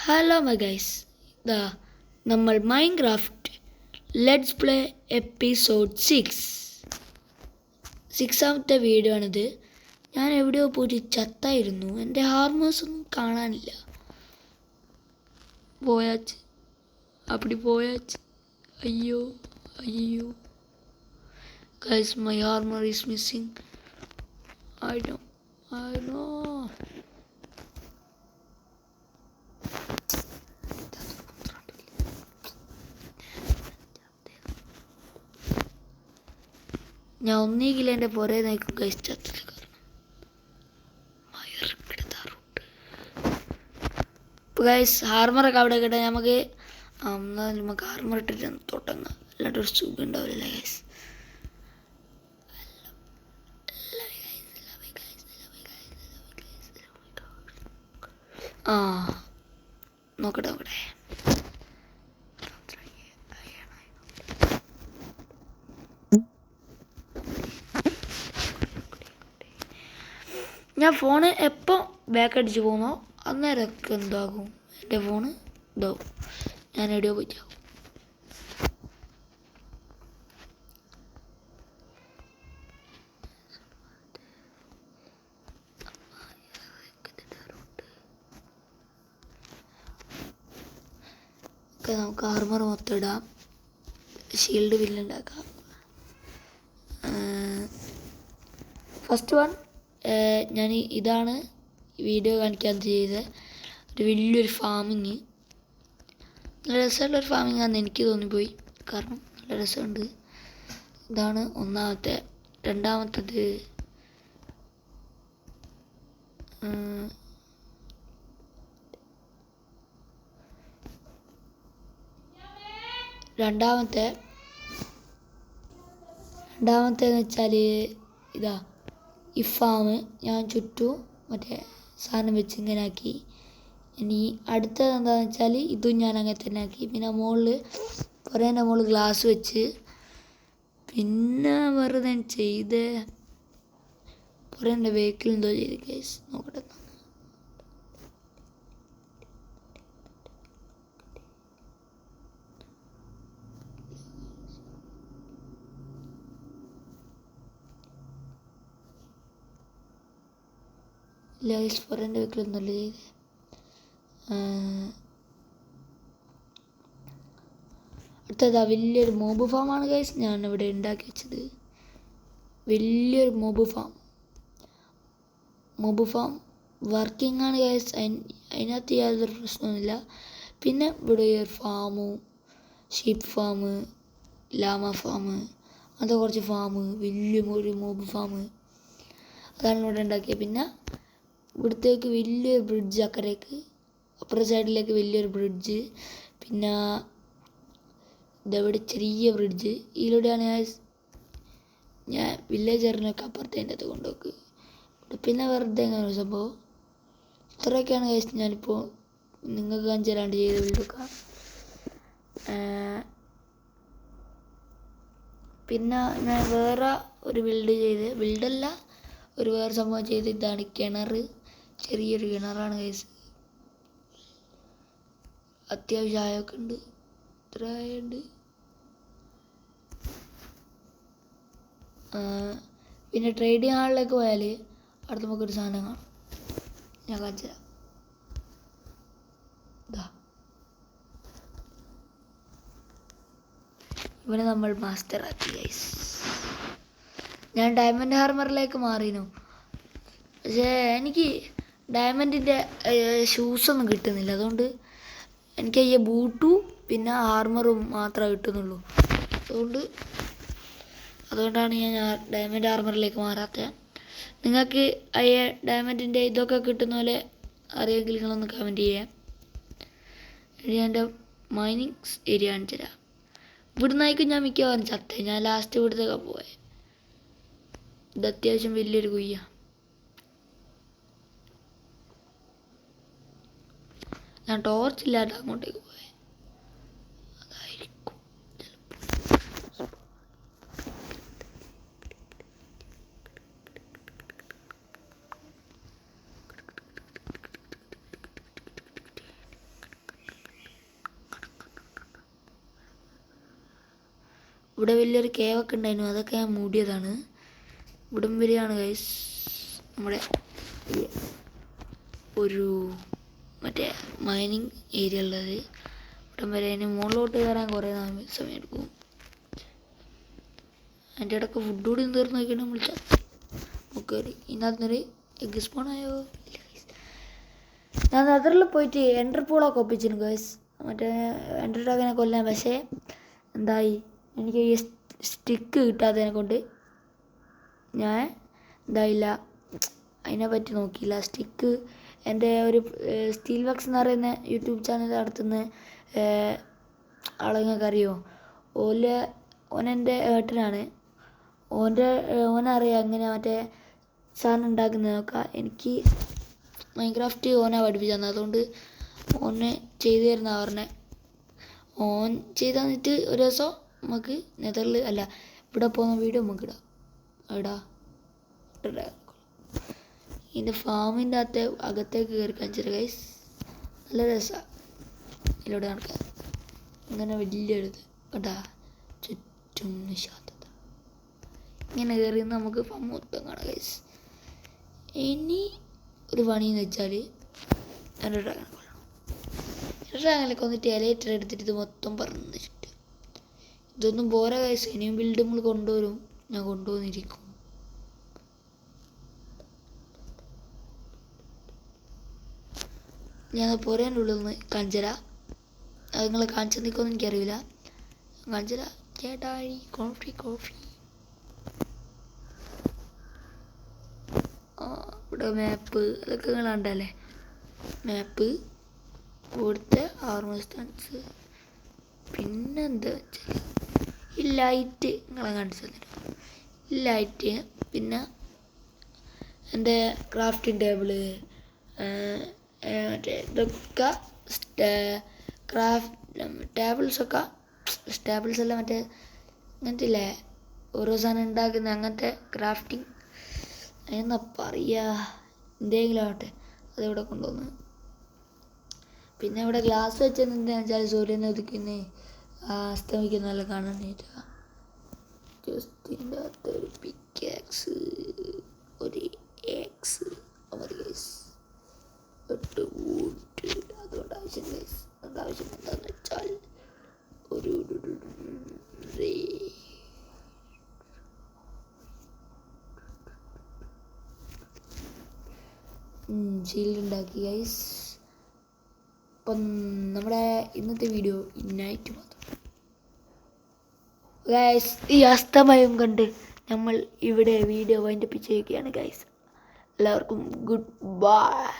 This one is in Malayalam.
ഹലോ മൈ ഗൈസ്, ഇതാ നമ്മൾ Minecraft let's play episode 6 video ആണിത്. ഞാൻ എവിടെയോ പോയിട്ട് ചത്തായിരുന്നു. എൻ്റെ ഹാർമോസ് ഒന്നും കാണാനില്ല. പോയാച്ച് അപ്പടി പോയാച്ച് അയ്യോ അയ്യോ guys, my hammer is missing. I know. ഞാൻ ഒന്നീകിൽ എൻ്റെ പുറേ നയിക്കും ഗൈസ് ചത്തത് കാരണം ഗൈസ്. ഹാർമറൊക്കെ അവിടെ കിട്ടാൻ നമുക്ക് ഹാർമർ ഇട്ടിട്ട് തുടങ്ങാം. അല്ലാണ്ടൊരു സുഖം ഉണ്ടാവില്ല ഗൈസ്. നോക്കട്ടെ ഞാൻ ഫോണ് എപ്പോൾ ബാക്ക് അടിച്ച് പോകുന്നോ അന്നേരമൊക്കെ എന്താകും, എൻ്റെ ഫോണ് ഇതാവും. ഞാൻ എവിടെയോ പോയിട്ടാവും. നമുക്ക് ആർമർ മൊത്തം ഇടാം, ഷീൽഡ് വില്ലുണ്ടാക്കാം. ഫസ്റ്റ് വൺ ഞാൻ ഇതാണ് വീഡിയോ കാണിക്കാൻ ചെയ്തത്. ഒരു വലിയൊരു ഫാമിങ്, നല്ല രസമുള്ളൊരു ഫാമിങ് ആണെന്ന് എനിക്ക് തോന്നിപ്പോയി, കാരണം നല്ല രസമുണ്ട്. ഇതാണ് ഒന്നാമത്തെ. രണ്ടാമത്തത് രണ്ടാമത്തേന്ന് വെച്ചാൽ ഇതാ ഈ ഫാം ഞാൻ ചുറ്റും മറ്റേ സാധനം വെച്ച് ഇങ്ങനെ ആക്കി. ഇനി അടുത്തത് എന്താണെന്ന് വെച്ചാൽ ഇതും ഞാൻ അങ്ങനെ തന്നെ ആക്കി. പിന്നെ പുറേൻ്റെ മുകളിൽ ഗ്ലാസ് വെച്ച്, പിന്നെ വെറുതെ ചെയ്ത് പുറേൻ്റെ വെഹിക്കിൾ എന്തോ ചെയ്ത് കേസ് നോക്കട്ടെ. ലൈസ് പുറേൻ്റെ വെഹിക്കിൾ ഒന്നുമല്ല ചെയ്ത്. അടുത്തതാ വലിയൊരു മോബ് ഫാമാണ് ഗൈസ് ഞാൻ ഇവിടെ ഉണ്ടാക്കി വെച്ചത്. വലിയൊരു മോബ് ഫാം വർക്കിംഗ് ആണ് ഗൈസ്. അതിനകത്ത് യാതൊരു പ്രശ്നമൊന്നുമില്ല. പിന്നെ ഇവിടെ ഒരു ഫാമും, ഷീപ്പ് ഫാം, ലാമ ഫാം, അങ്ങനത്തെ കുറച്ച് ഫാം, വലിയൊരു മോബ് ഫാം, അതാണ് ഇവിടെ ഉണ്ടാക്കിയത്. പിന്നെ ഇവിടത്തേക്ക് വലിയൊരു ബ്രിഡ്ജ്, അപ്പുറ സൈഡിലേക്ക് വലിയൊരു ബ്രിഡ്ജ്, പിന്നെ ഇതവിടെ ചെറിയ ബ്രിഡ്ജ്. ഇതിലൂടെയാണ് ഞാൻ വില്ലേജറിനൊക്കെ അപ്പുറത്തെ അതിൻ്റെ അകത്ത് കൊണ്ടുവെക്ക്. പിന്നെ വെറുതെ എങ്ങനെ സംഭവം. ഇത്രയൊക്കെയാണ് കഴിച്ച് ഞാനിപ്പോൾ നിങ്ങൾക്ക് കാണിച്ചു തരാണ്ട് ചെയ്ത് ബിൽഡൊക്കെ. പിന്നെ ഞാൻ വേറെ ഒരു ബിൽഡല്ല, ഒരു വേറെ സംഭവം ചെയ്ത്. ഇതാണ് കിണർ, ചെറിയൊരു കിണറാണ് കേസ്. അത്യാവശ്യം ആയൊക്കെ ഉണ്ട്, ഇത്ര ആയുണ്ട്. പിന്നെ ട്രേഡിങ് ഹാളിലേക്ക് പോയാൽ അവിടെ നമുക്കൊരു സാധനം കാണാം, ഞാൻ കാണിച്ചു തരാം. ഇവനെ നമ്മൾ മാസ്റ്റർ ആക്കി ഗൈസ്. ഞാൻ ഡയമണ്ട് ഹാർമറിലേക്ക് മാറിയിരുന്നു, പക്ഷേ എനിക്ക് ഡയമണ്ടിൻ്റെ ഷൂസൊന്നും കിട്ടുന്നില്ല. അതുകൊണ്ട് എനിക്ക് ഈ ബൂട്ടും പിന്നെ ഹാർമറും മാത്രമേ കിട്ടുന്നുള്ളൂ. അതുകൊണ്ടാണ് ഞാൻ ഡയമണ്ട് ഹാർമറിലേക്ക് മാറാത്തത്. നിങ്ങൾക്ക് ഈ ഡയമണ്ടിൻ്റെ ഇതൊക്കെ കിട്ടുന്ന പോലെ അറിയാമെങ്കിൽ നിങ്ങളൊന്ന് കമൻറ്റ് ചെയ്യാം. ഞാൻ എൻ്റെ മൈനിങ് ഏരിയ കാണിച്ചു തരാം. ഇവിടുന്നായിരിക്കും ഞാൻ മിക്കവാറും ചത്തേ. ഞാൻ ലാസ്റ്റ് ഇവിടുത്തേക്കാണ് പോയത്. ഇത് അത്യാവശ്യം വലിയൊരു കുയ്യ. ഞാൻ ടോർച്ചില്ലാണ്ട് അങ്ങോട്ടേക്ക് പോയത്, അതായിരിക്കും. ഇവിടെ വലിയൊരു കേവൊക്കെ ഉണ്ടായിരുന്നു, അതൊക്കെ ഞാൻ മൂടിയതാണ്. ഇവിടം വരെയാണ് ഗൈസ് നമ്മുടെ ഒരു മറ്റേ മൈനിങ് ഏരിയ ഉള്ളത്. ഇവിടം വരെ അതിന് മുകളിലോട്ട് കയറാൻ കുറേ സമയം എടുക്കും. അതിൻ്റെ ഇടയ്ക്ക് ഫുഡ് കൂടി തീർന്ന് നോക്കിയിട്ട് നമ്മൾ കയറി. ഇതിനകത്തുനിന്നൊരു എഗ് സ്പൂൺ ആയോ? ഞാൻ നെതറിൽ പോയിട്ട് എൻഡർ പൂളൊക്കെ ഒപ്പിച്ചിരുന്നു ഗൈസ്, മറ്റേ എൻഡർ ഡ്രാഗനെ കൊല്ലാൻ. പക്ഷേ എന്തായി, എനിക്ക് ഈ സ്റ്റിക്ക് കിട്ടാത്തതിനെ കൊണ്ട് ഞാൻ എന്തായില്ല, അതിനെപ്പറ്റി നോക്കിയില്ല. സ്റ്റിക്ക് എൻ്റെ ഒരു സ്റ്റീൽ വക്സ് എന്ന് പറയുന്ന യൂട്യൂബ് ചാനൽ നടത്തുന്ന ആളെങ്ങൾക്ക് അറിയോ? ഓനെൻ്റെ ഏട്ടനാണ്. ഓനറിയാം എങ്ങനെ മറ്റേ സാധനം ഉണ്ടാക്കുന്നതൊക്കെ. എനിക്ക് മൈൻക്രാഫ്റ്റ് ഓനാ പഠിപ്പിച്ചു തന്നെ, അതുകൊണ്ട് ഓനെ ചെയ്തു തരുന്ന പറഞ്ഞെ. ഓൻ ചെയ്ത് തന്നിട്ട് ഒരു ദിവസം നമുക്ക് നെതറിൽ അല്ല ഇവിടെ പോകുന്ന വീഡിയോ നമുക്ക് ഇടാം. ഇതിൻ്റെ ഫാമിൻ്റെ അകത്തേക്ക് കയറി കാണിച്ചിട്ട് ഗൈസ്, നല്ല രസമാണ് ഇതിലൂടെ നടക്കാൻ. ഇങ്ങനെ വലിയൊരിത് കേട്ടാ, ചുറ്റും നിശാന്തത. ഇങ്ങനെ കയറി നമുക്ക് ഫാം മൊത്തം കാണാം ഗൈസ്. ഇനി ഒരു പണിയെന്ന് വെച്ചാൽ എൻ്റെ ഡ്രാഗനെ കൊല്ലണം. എൻ്റെ ഡ്രാഗനിലൊക്കെ വന്നിട്ട് എലൈറ്റർ എടുത്തിട്ട് ഇത് മൊത്തം പറന്ന് ചുറ്റും. ഇതൊന്നും പോരാ ഗൈസ്, ഇനിയും ബിൽഡ് നമ്മൾ കൊണ്ടുവരും. ഞാൻ കൊണ്ടുവന്നിരിക്കും. ഞാൻ പോരേൻ്റെ ഉള്ളിൽ നിന്ന് കാണിച്ചരാ. അത് നിങ്ങൾ കാണിച്ചു നിൽക്കുമെന്ന് എനിക്കറിയില്ല. കാണിച്ചരാ. ചേട്ടായി കോഫി. ഇവിടെ മാപ്പ് അതൊക്കെ നിങ്ങൾ കണ്ടല്ലേ. മാപ്പ് ഇവിടുത്തെ ആർമർ സ്റ്റൺസ്. പിന്നെന്താ വെച്ചാൽ ഈ ലൈറ്റ് നിങ്ങളെ കാണിച്ചു തന്നിട്ട്, ഈ ലൈറ്റ്, പിന്നെ എൻ്റെ ക്രാഫ്റ്റിംഗ് ടേബിള്, മറ്റേ ഇതൊക്കെ ടേബിൾസ് എല്ലാം മറ്റേ അങ്ങനത്തെ ഇല്ലേ ഓരോ സാധനം ഉണ്ടാക്കുന്ന അങ്ങനത്തെ ക്രാഫ്റ്റിംഗ്, എന്നാ പറയുക, എന്തെങ്കിലും ആവട്ടെ, അതിവിടെ കൊണ്ടുവന്ന്. പിന്നെ ഇവിടെ ഗ്ലാസ് വെച്ചത് എന്താണെന്ന് വെച്ചാൽ സൂര്യനെ ഉദിക്കുന്ന അസ്തമിക്കുന്നതെല്ലാം കാണാൻ വേണ്ടിയിട്ടാണ്. ജസ്റ്റിൻ്റെ അകത്ത് ഒരു പിക്കാക്സ്, ഒരു എക്സ് മതി ഗൈസ്, അതുകൊണ്ട് ആവശ്യം ഗൈസ്. അതുകൊണ്ട് ആവശ്യം എന്താണെന്ന് വെച്ചാൽ ഒരു ഷീൽഡ് ഉണ്ടാക്കി ഗൈസ്. അപ്പം നമ്മുടെ ഇന്നത്തെ വീഡിയോ നൈറ്റ് മാത്രം ഗൈസ്. ഈ അസ്തമയം കണ്ട് നമ്മൾ ഇവിടെ വീഡിയോ വൈൻഡപ്പ് ചെയ്യുകയാണ് ഗൈസ്. എല്ലാവർക്കും ഗുഡ് ബൈ.